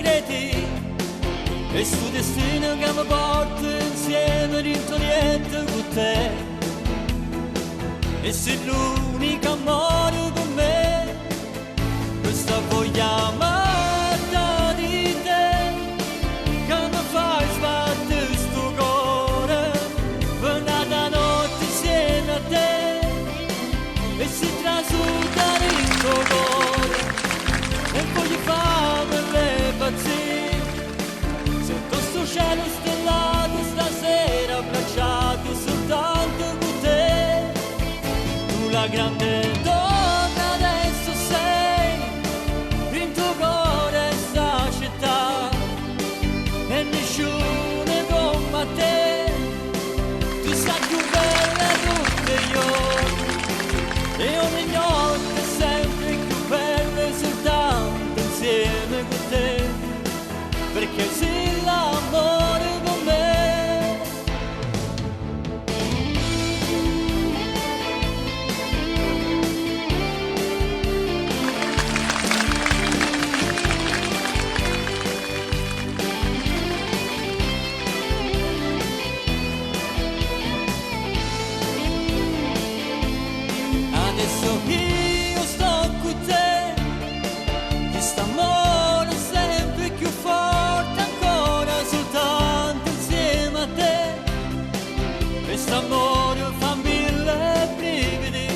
segreti e sto destino che mi porta insieme dentro niente con te. E sei l'unico amore per me, questa voglia amata di te, che mi fai sbattere sto cuore per una notte insieme a te. E si trasuda nel tuo cuore e voglio farmi le pazzie sotto sto cielo stellato stasera, abbracciato soltanto con te. Tu la grande donna adesso sei, in tuo cuore sta città e nessuno come te. Tu sei più bella di tutte io e ogni notte è sempre più bella soltanto insieme con te, perché sei l'amore con me. Adesso io sto con te, quest'amore è sempre più forte ancora soltanto insieme a te. Quest'amore fa mille brividi,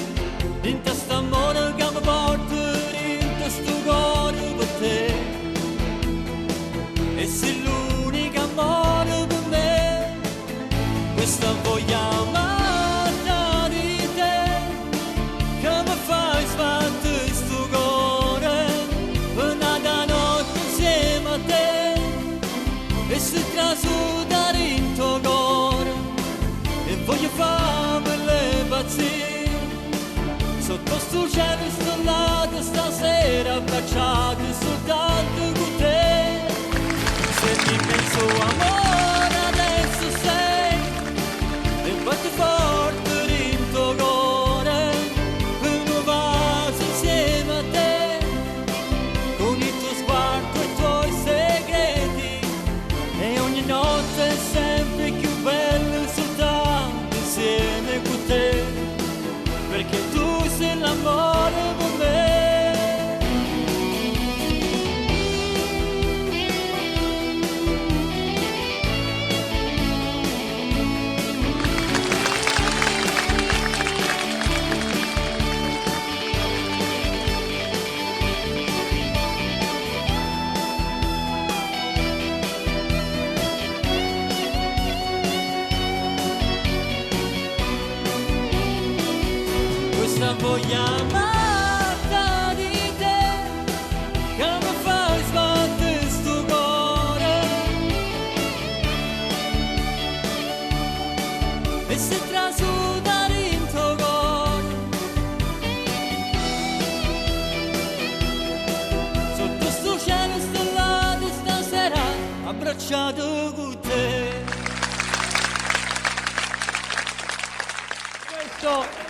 in quest'amore che mi porta in sto cuore per te. E sei l'unico amore per me, questa voglia amata di te, che mi fai sbattere sto cuore per una notte insieme a te. E si trasuda in tuo cuore e voglio farmi le pazzie sotto sto cielo stellato stasera, abbracciati soltanto con te. Se l'immenso amore adesso sei e batte forte in tuo cuore per un vaso insieme a te, con il tuo sguardo e i tuoi segreti, e ogni notte è sempre più bella soltanto insieme con te, perché tu sei l'amore per me. Questa voglia amata di te, che mi fai sbattere sto cuore e si trasuda in tuo cuore sotto sto cielo stellato stasera, abbracciato con te. Questo